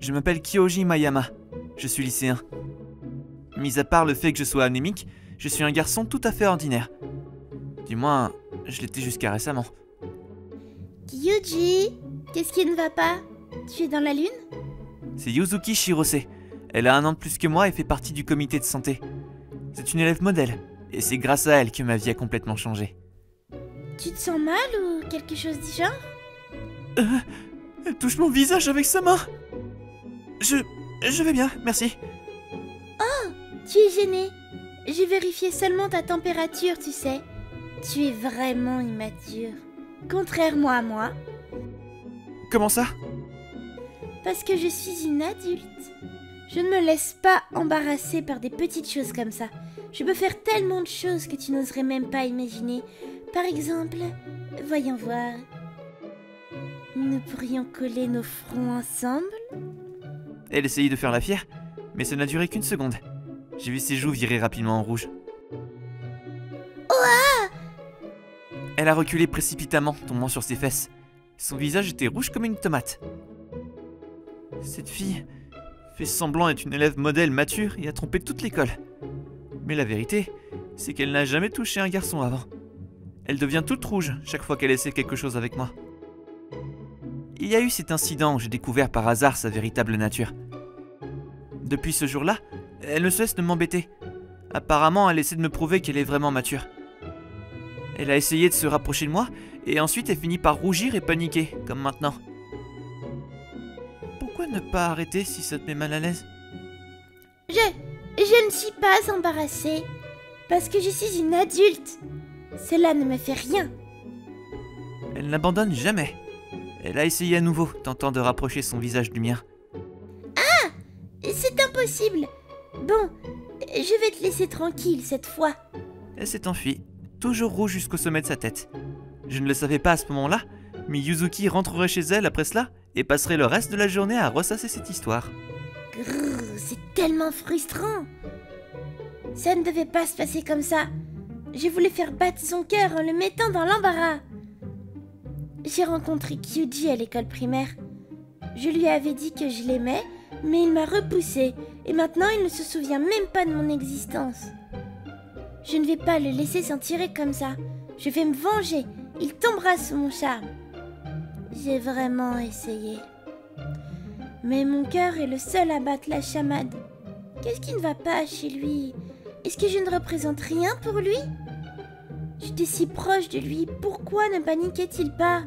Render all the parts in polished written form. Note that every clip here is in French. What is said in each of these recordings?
Je m'appelle Kyoji Mayama, je suis lycéen. Mis à part le fait que je sois anémique, je suis un garçon tout à fait ordinaire. Du moins, je l'étais jusqu'à récemment. Kyuji, qu'est-ce qui ne va pas? Tu es dans la lune? C'est Yuzuki Shirose. Elle a 1 an de plus que moi et fait partie du comité de santé. C'est une élève modèle, et c'est grâce à elle que ma vie a complètement changé. Tu te sens mal ou quelque chose du genre? Elle touche mon visage avec sa main. Je vais bien, merci. Tu es gêné. J'ai vérifié seulement ta température, tu sais. Tu es vraiment immature. Contrairement à moi. Comment ça? Parce que je suis une adulte. Je ne me laisse pas embarrasser par des petites choses comme ça. Je peux faire tellement de choses que tu n'oserais même pas imaginer. Par exemple, voyons voir. Nous pourrions coller nos fronts ensemble? Elle essayait de faire la fière, mais ça n'a duré qu'1 seconde. J'ai vu ses joues virer rapidement en rouge. Elle a reculé précipitamment, tombant sur ses fesses. Son visage était rouge comme une tomate. Cette fille fait semblant d'être une élève modèle mature et a trompé toute l'école. Mais la vérité, c'est qu'elle n'a jamais touché un garçon avant. Elle devient toute rouge chaque fois qu'elle essaie quelque chose avec moi. Il y a eu cet incident où j'ai découvert par hasard sa véritable nature. Depuis ce jour-là, elle ne cesse de m'embêter. Apparemment, elle essaie de me prouver qu'elle est vraiment mature. Elle a essayé de se rapprocher de moi, et ensuite elle finit par rougir et paniquer, comme maintenant. Pourquoi ne pas arrêter si ça te met mal à l'aise? Je ne suis pas embarrassée. Parce que je suis une adulte. Cela ne me fait rien. Elle n'abandonne jamais. Elle a essayé à nouveau, tentant de rapprocher son visage du mien. C'est impossible. Bon, je vais te laisser tranquille cette fois. Elle s'est enfuie, toujours rouge jusqu'au sommet de sa tête. Je ne le savais pas à ce moment-là, mais Yuzuki rentrerait chez elle après cela et passerait le reste de la journée à ressasser cette histoire. Grrr, c'est tellement frustrant. Ça ne devait pas se passer comme ça. Je voulais faire battre son cœur en le mettant dans l'embarras. J'ai rencontré Kyuji à l'école primaire. Je lui avais dit que je l'aimais, mais il m'a repoussée et maintenant il ne se souvient même pas de mon existence. Je ne vais pas le laisser s'en tirer comme ça. Je vais me venger. Il tombera sous mon charme. J'ai vraiment essayé. Mais mon cœur est le seul à battre la chamade. Qu'est-ce qui ne va pas chez lui? Est-ce que je ne représente rien pour lui? J'étais si proche de lui, pourquoi ne paniquait-il pas?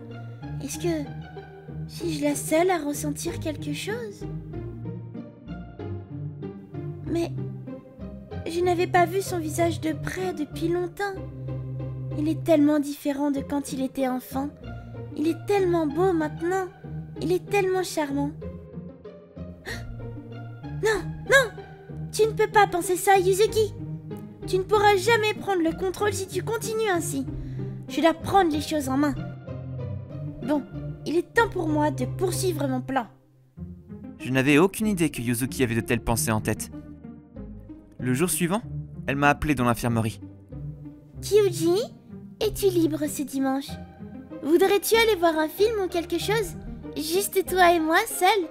Est-ce que... suis-je la seule à ressentir quelque chose? Mais... je n'avais pas vu son visage de près depuis longtemps. Il est tellement différent de quand il était enfant. Il est tellement beau maintenant. Il est tellement charmant. Non, non! Tu ne peux pas penser ça, Yuzuki! Tu ne pourras jamais prendre le contrôle si tu continues ainsi. Je dois prendre les choses en main. Bon, il est temps pour moi de poursuivre mon plan. Je n'avais aucune idée que Yuzuki avait de telles pensées en tête. Le jour suivant, elle m'a appelé dans l'infirmerie. Kyuji, es-tu libre ce dimanche? Voudrais-tu aller voir un film ou quelque chose? Juste toi et moi, seul?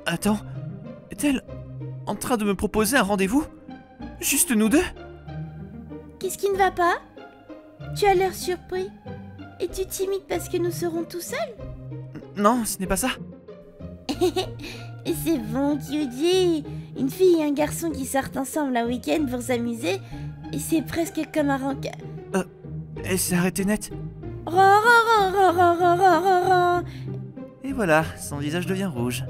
Attends, est-elle en train de me proposer un rendez-vous? Juste nous deux? Qu'est-ce qui ne va pas? Tu as l'air surpris. Es-tu timide parce que nous serons tout seuls? Non, ce n'est pas ça. C'est bon, Kyuji. Une fille et un garçon qui sortent ensemble un week-end pour s'amuser, et c'est presque comme un rencard. Elle s'est arrêtée net. Rancard, Et voilà, son visage devient rouge.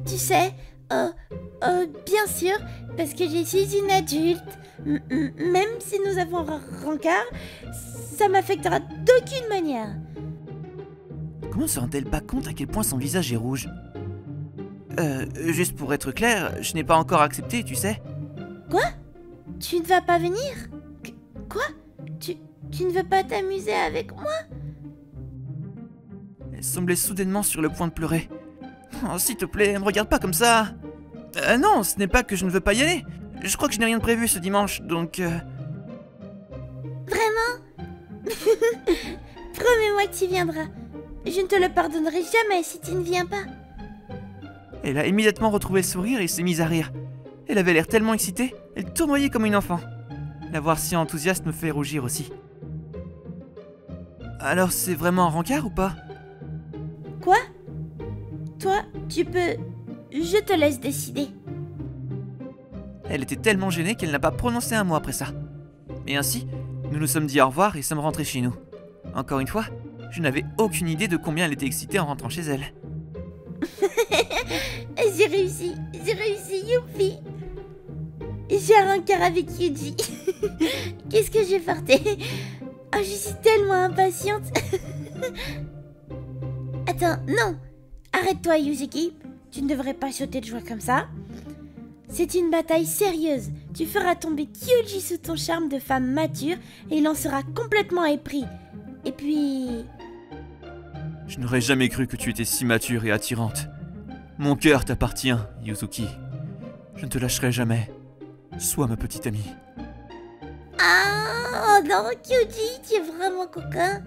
tu sais. Bien sûr, parce que je suis une adulte. Même si nous avons rencard, ça m'affectera d'aucune manière. Comment ne se rend-elle pas compte à quel point son visage est rouge? Juste pour être clair, je n'ai pas encore accepté, tu sais. Quoi? Tu ne vas pas venir? Quoi? Tu ne veux pas t'amuser avec moi? Elle semblait soudainement sur le point de pleurer. Oh, s'il te plaît, ne me regarde pas comme ça. Non, ce n'est pas que je ne veux pas y aller. Je crois que je n'ai rien de prévu ce dimanche, donc... Vraiment? Promets-moi que tu viendras. Je ne te le pardonnerai jamais si tu ne viens pas. Elle a immédiatement retrouvé le sourire et s'est mise à rire. Elle avait l'air tellement excitée, elle tournoyait comme une enfant. La voir si enthousiaste me fait rougir aussi. Alors c'est vraiment un rencard ou pas? Quoi? Toi, tu peux... Je te laisse décider. Elle était tellement gênée qu'elle n'a pas prononcé un mot après ça. Et ainsi, nous nous sommes dit au revoir et sommes rentrés chez nous. Encore une fois, je n'avais aucune idée de combien elle était excitée en rentrant chez elle. J'ai réussi, youpi. J'ai un rencard avec Yuji. Qu'est-ce que j'ai porté? Oh, je suis tellement impatiente. Attends, non. Arrête-toi, Yuzuki. Tu ne devrais pas sauter de joie comme ça. C'est une bataille sérieuse. Tu feras tomber Kyuji sous ton charme de femme mature et il en sera complètement épris. Et puis... Je n'aurais jamais cru que tu étais si mature et attirante. Mon cœur t'appartient, Yuzuki. Je ne te lâcherai jamais. Sois ma petite amie. Ah, oh non, Kyuji, tu es vraiment coquin.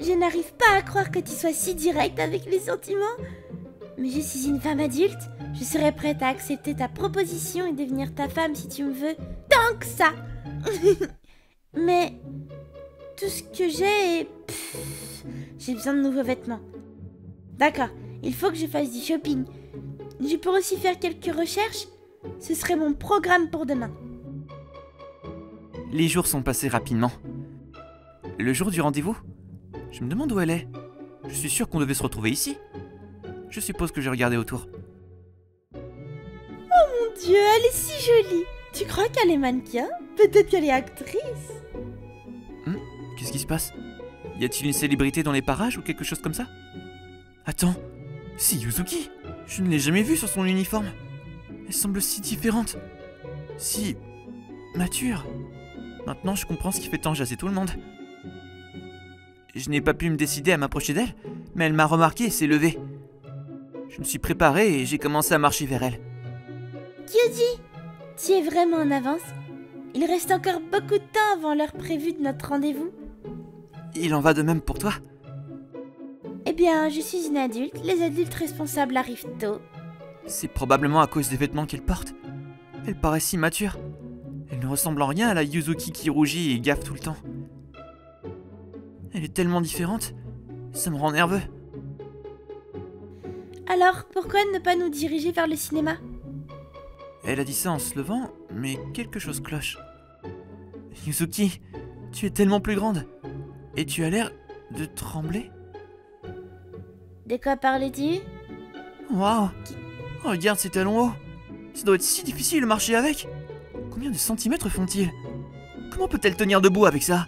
Je n'arrive pas à croire que tu sois si direct avec les sentiments. Mais je suis une femme adulte. Je serais prête à accepter ta proposition et devenir ta femme si tu me veux. Tant que ça. Mais tout ce que j'ai est... J'ai besoin de nouveaux vêtements. D'accord, il faut que je fasse du shopping. Je peux aussi faire quelques recherches. Ce serait mon programme pour demain. Les jours sont passés rapidement. Le jour du rendez-vous, je me demande où elle est. Je suis sûr qu'on devait se retrouver ici. Je suppose que j'ai regardé autour. Oh mon Dieu, elle est si jolie. Tu crois qu'elle est mannequin? Peut-être qu'elle est actrice. Qu'est-ce qui se passe? Y a-t-il une célébrité dans les parages ou quelque chose comme ça? Attends, c'est Yuzuki. Je ne l'ai jamais vue sur son uniforme. Elle semble si différente. Si... mature. Maintenant, je comprends ce qui fait tant jaser tout le monde. Je n'ai pas pu me décider à m'approcher d'elle, mais elle m'a remarqué et s'est levée. Je me suis préparé et j'ai commencé à marcher vers elle. Kyuji, tu es vraiment en avance. Il reste encore beaucoup de temps avant l'heure prévue de notre rendez-vous. Il en va de même pour toi? Eh bien, je suis une adulte. Les adultes responsables arrivent tôt. C'est probablement à cause des vêtements qu'elle porte. Elle paraît si mature. Elle ne ressemble en rien à la Yuzuki qui rougit et gaffe tout le temps. Elle est tellement différente, ça me rend nerveux. Alors, pourquoi ne pas nous diriger vers le cinéma? Elle a dit ça en se levant, mais quelque chose cloche. Yuzuki, tu es tellement plus grande. Et tu as l'air de trembler. De quoi parlais-tu? Waouh! Oh, regarde ces talons hauts. Ça doit être si difficile de marcher avec. Combien de centimètres font-ils? Comment peut-elle tenir debout avec ça?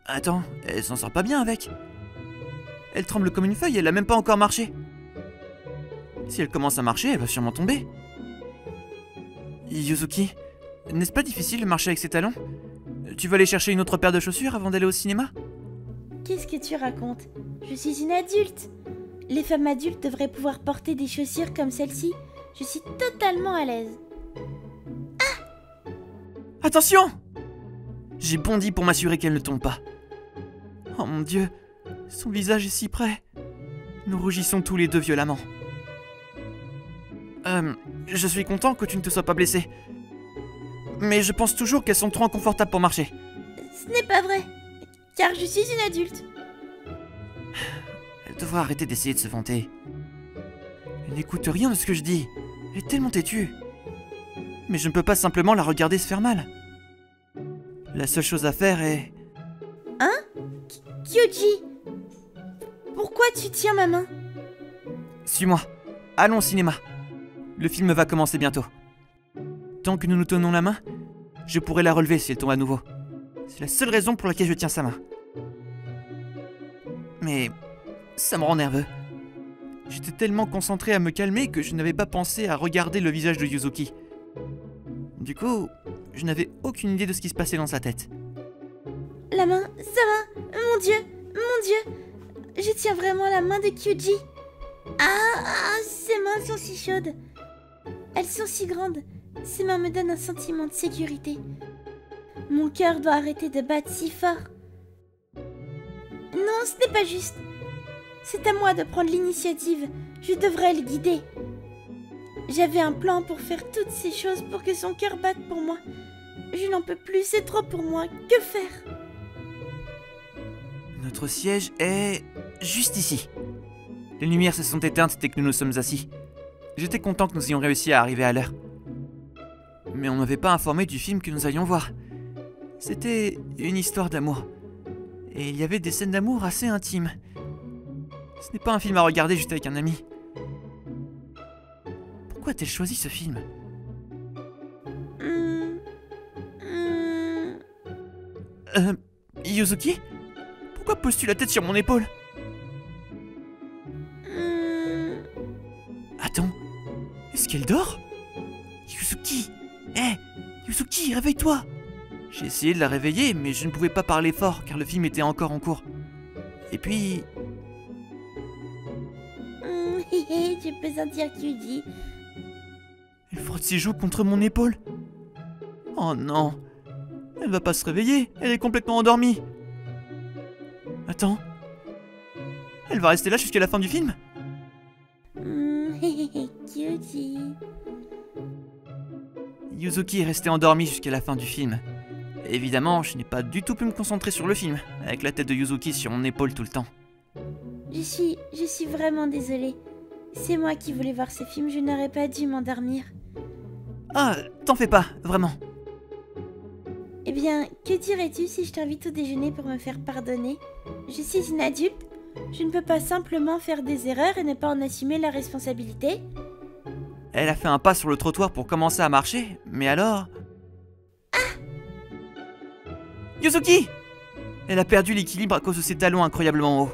Attends, elle s'en sort pas bien avec. Elle tremble comme une feuille, elle a même pas encore marché. Si elle commence à marcher, elle va sûrement tomber. Yuzuki, n'est-ce pas difficile de marcher avec ces talons? Tu vas aller chercher une autre paire de chaussures avant d'aller au cinéma? Qu'est-ce que tu racontes? Je suis une adulte. Les femmes adultes devraient pouvoir porter des chaussures comme celle-ci. Je suis totalement à l'aise. Attention! J'ai bondi pour m'assurer qu'elle ne tombe pas. Oh mon Dieu, son visage est si près. Nous rougissons tous les deux violemment. Je suis content que tu ne te sois pas blessé. Mais je pense toujours qu'elles sont trop inconfortables pour marcher. Ce n'est pas vrai, car je suis une adulte. Elle devrait arrêter d'essayer de se vanter. Elle n'écoute rien de ce que je dis. Elle est tellement têtue. Mais je ne peux pas simplement la regarder se faire mal. La seule chose à faire est... Hein? Kyuji, pourquoi tu tiens ma main? Suis-moi. Allons au cinéma. Le film va commencer bientôt. Tant que nous nous tenons la main, je pourrai la relever si elle tombe à nouveau. C'est la seule raison pour laquelle je tiens sa main. Mais ça me rend nerveux. J'étais tellement concentré à me calmer que je n'avais pas pensé à regarder le visage de Yuzuki. Du coup, je n'avais aucune idée de ce qui se passait dans sa tête. La main, sa main, mon Dieu, je tiens vraiment la main de Kyuji. Ses mains sont si chaudes. Elles sont si grandes. Ces mains me donnent un sentiment de sécurité. Mon cœur doit arrêter de battre si fort. ce n'est pas juste. C'est à moi de prendre l'initiative. Je devrais le guider. J'avais un plan pour faire toutes ces choses pour que son cœur batte pour moi. Je n'en peux plus, c'est trop pour moi. Que faire? Notre siège est juste ici. Les lumières se sont éteintes dès que nous nous sommes assis. J'étais content que nous ayons réussi à arriver à l'heure. Mais on m'avait pas informé du film que nous allions voir. C'était une histoire d'amour. Et il y avait des scènes d'amour assez intimes. Ce n'est pas un film à regarder juste avec un ami. Pourquoi a-t-elle choisi ce film? Yuzuki? Pourquoi poses-tu la tête sur mon épaule? Attends, est-ce qu'elle dort? Yuzuki! Hé! Yuzuki, réveille-toi! J'ai essayé de la réveiller, mais je ne pouvais pas parler fort car le film était encore en cours. Et puis... Je peux sentir Kyuji. Elle frotte ses joues contre mon épaule. Oh non! Elle va pas se réveiller, elle est complètement endormie. Attends. Elle va rester là jusqu'à la fin du film? Kyuji. Yuzuki est restée endormie jusqu'à la fin du film. Évidemment, je n'ai pas du tout pu me concentrer sur le film, avec la tête de Yuzuki sur mon épaule tout le temps. Je suis vraiment désolée. C'est moi qui voulais voir ce film, je n'aurais pas dû m'endormir. Ah, t'en fais pas, vraiment. Eh bien, que dirais-tu si je t'invite au déjeuner pour me faire pardonner? Je suis une adulte, je ne peux pas simplement faire des erreurs et ne pas en assumer la responsabilité. Elle a fait un pas sur le trottoir pour commencer à marcher, mais alors... Yuzuki! Elle a perdu l'équilibre à cause de ses talons incroyablement hauts.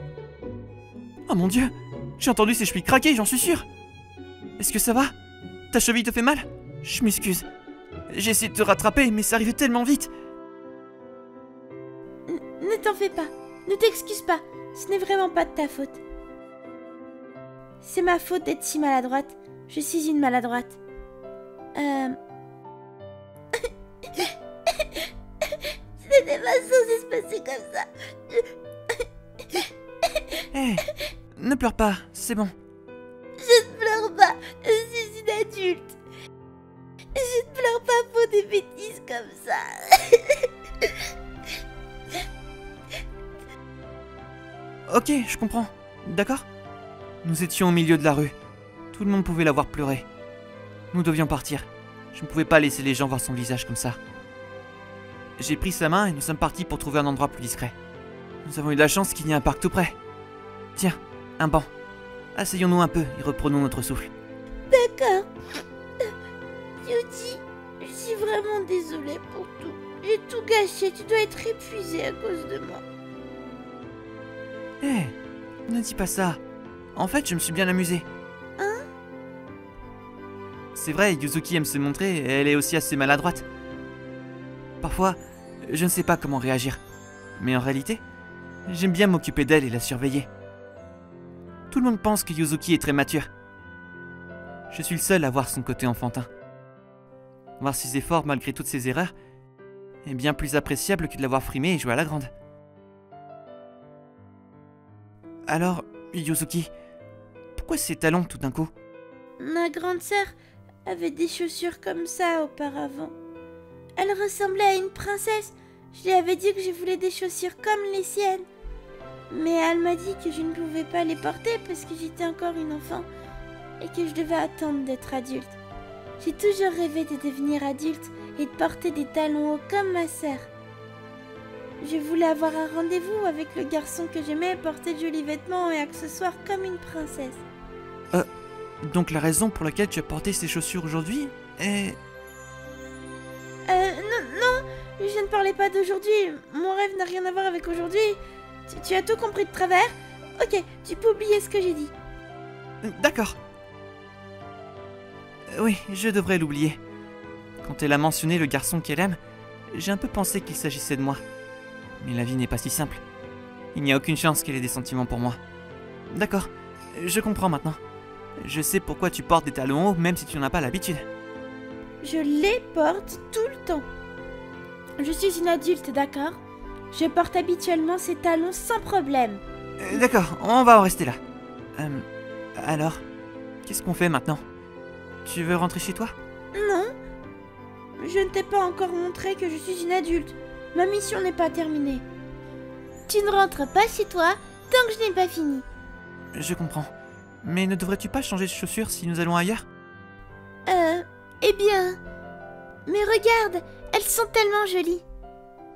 Oh mon dieu! J'ai entendu ses chevilles craquer, j'en suis sûr! Est-ce que ça va? Ta cheville te fait mal? Je m'excuse. J'ai essayé de te rattraper, mais ça arrivait tellement vite. Ne t'en fais pas, ne t'excuse pas, ce n'est vraiment pas de ta faute. C'est ma faute d'être si maladroite, je suis une maladroite. C'était pas censé se passer comme ça. Hé, ne pleure pas, c'est bon. Je ne pleure pas, je suis une adulte. Je ne pleure pas pour des bêtises comme ça. Ok, je comprends. D'accord? Nous étions au milieu de la rue. Tout le monde pouvait la voir pleurer. Nous devions partir. Je ne pouvais pas laisser les gens voir son visage comme ça. J'ai pris sa main et nous sommes partis pour trouver un endroit plus discret. Nous avons eu de la chance qu'il y ait un parc tout près. Tiens, un banc. Asseyons-nous un peu et reprenons notre souffle. D'accord. Yuji, je suis vraiment désolée pour tout. J'ai tout gâché, tu dois être épuisée à cause de moi. Hé, ne dis pas ça. En fait, je me suis bien amusé. Hein? C'est vrai, Yuzuki aime se montrer et elle est aussi assez maladroite. Parfois, je ne sais pas comment réagir. Mais en réalité, j'aime bien m'occuper d'elle et la surveiller. Tout le monde pense que Yuzuki est très mature. Je suis le seul à voir son côté enfantin. Voir ses efforts malgré toutes ses erreurs est bien plus appréciable que de l'avoir frimé et joué à la grande. Alors, Yuzuki, pourquoi ces talons tout d'un coup? Ma grande sœur avait des chaussures comme ça auparavant. Elle ressemblait à une princesse. Je lui avais dit que je voulais des chaussures comme les siennes. Mais elle m'a dit que je ne pouvais pas les porter parce que j'étais encore une enfant et que je devais attendre d'être adulte. J'ai toujours rêvé de devenir adulte et de porter des talons hauts comme ma sœur. Je voulais avoir un rendez-vous avec le garçon que j'aimais, porter de jolis vêtements et accessoires comme une princesse. Donc la raison pour laquelle tu as porté ces chaussures aujourd'hui est... Non, je ne parlais pas d'aujourd'hui. Mon rêve n'a rien à voir avec aujourd'hui. Tu as tout compris de travers? Ok, tu peux oublier ce que j'ai dit. D'accord. Oui, je devrais l'oublier. Quand elle a mentionné le garçon qu'elle aime, j'ai un peu pensé qu'il s'agissait de moi. Mais la vie n'est pas si simple. Il n'y a aucune chance qu'elle ait des sentiments pour moi. D'accord, je comprends maintenant. Je sais pourquoi tu portes des talons hauts même si tu n'en as pas l'habitude. Je les porte tout le temps. Je suis une adulte, d'accord? Je porte habituellement ces talons sans problème. D'accord, on va en rester là. Alors, qu'est-ce qu'on fait maintenant? Tu veux rentrer chez toi? Non. Je ne t'ai pas encore montré que je suis une adulte. Ma mission n'est pas terminée. Tu ne rentres pas chez toi tant que je n'ai pas fini. Je comprends. Mais ne devrais-tu pas changer de chaussures si nous allons ailleurs? Eh bien... Mais regarde, elles sont tellement jolies.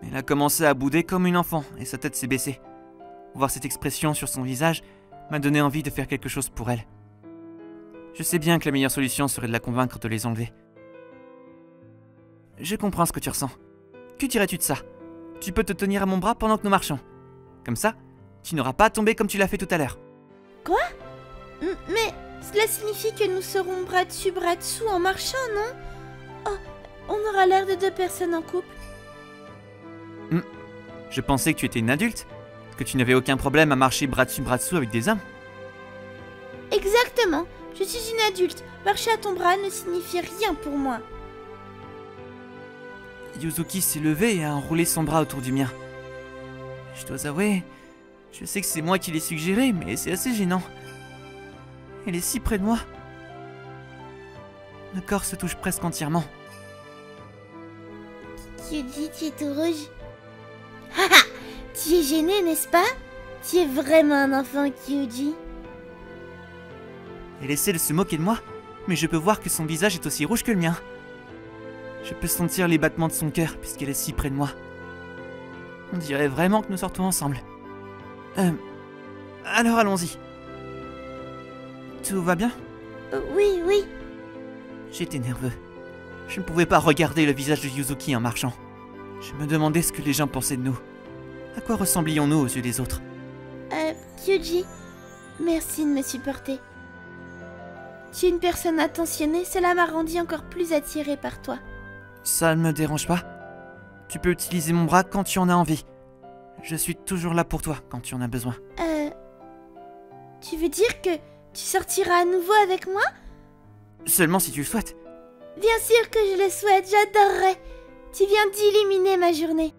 Elle a commencé à bouder comme une enfant et sa tête s'est baissée. Voir cette expression sur son visage m'a donné envie de faire quelque chose pour elle. Je sais bien que la meilleure solution serait de la convaincre de les enlever. Je comprends ce que tu ressens. Que dirais-tu de ça? Tu peux te tenir à mon bras pendant que nous marchons. Comme ça, tu n'auras pas à tomber comme tu l'as fait tout à l'heure. Quoi? Mais cela signifie que nous serons bras dessus, bras dessous en marchant, non? Oh, on aura l'air de deux personnes en couple. Je pensais que tu étais une adulte, que tu n'avais aucun problème à marcher bras dessus, bras dessous avec des hommes. Exactement. Je suis une adulte. Marcher à ton bras ne signifie rien pour moi. Yuzuki s'est levé et a enroulé son bras autour du mien. Je dois avouer, je sais que c'est moi qui l'ai suggéré, mais c'est assez gênant. Elle est si près de moi. Nos corps se touchent presque entièrement. Kyuji, tu es tout rouge. Haha, tu es gêné, n'est-ce pas? Tu es vraiment un enfant, Kyuji. Elle essaie de se moquer de moi, mais je peux voir que son visage est aussi rouge que le mien. Je peux sentir les battements de son cœur puisqu'elle est si près de moi. On dirait vraiment que nous sortons ensemble. Alors allons-y. Tout va bien? Oui, oui. J'étais nerveux. Je ne pouvais pas regarder le visage de Yuzuki en marchant. Je me demandais ce que les gens pensaient de nous. À quoi ressemblions-nous aux yeux des autres? Kyuji, merci de me supporter. Tu es une personne attentionnée, cela m'a rendu encore plus attirée par toi. Ça ne me dérange pas. Tu peux utiliser mon bras quand tu en as envie. Je suis toujours là pour toi quand tu en as besoin. Tu veux dire que tu sortiras à nouveau avec moi? Seulement si tu le souhaites. Bien sûr que je le souhaite, j'adorerais. Tu viens d'illuminer ma journée.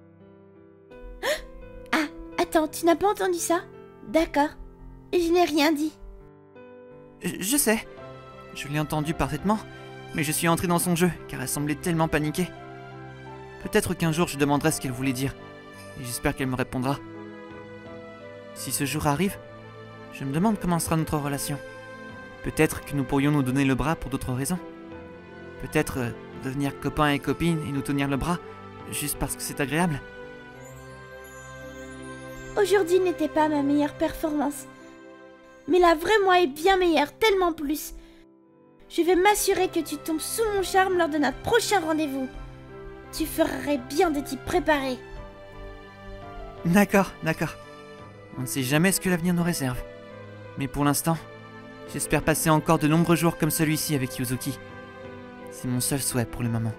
Ah, attends, tu n'as pas entendu ça? D'accord, je n'ai rien dit. Je sais. Je l'ai entendu parfaitement, mais je suis entré dans son jeu car elle semblait tellement paniquée. Peut-être qu'un jour je demanderai ce qu'elle voulait dire, et j'espère qu'elle me répondra. Si ce jour arrive, je me demande comment sera notre relation. Peut-être que nous pourrions nous donner le bras pour d'autres raisons. Peut-être devenir copains et copines et nous tenir le bras, juste parce que c'est agréable. Aujourd'hui n'était pas ma meilleure performance. Mais la vraie moi est bien meilleure, tellement plus. Je vais m'assurer que tu tombes sous mon charme lors de notre prochain rendez-vous. Tu ferais bien de t'y préparer. D'accord, d'accord. On ne sait jamais ce que l'avenir nous réserve. Mais pour l'instant, j'espère passer encore de nombreux jours comme celui-ci avec Yuzuki. C'est mon seul souhait pour le moment.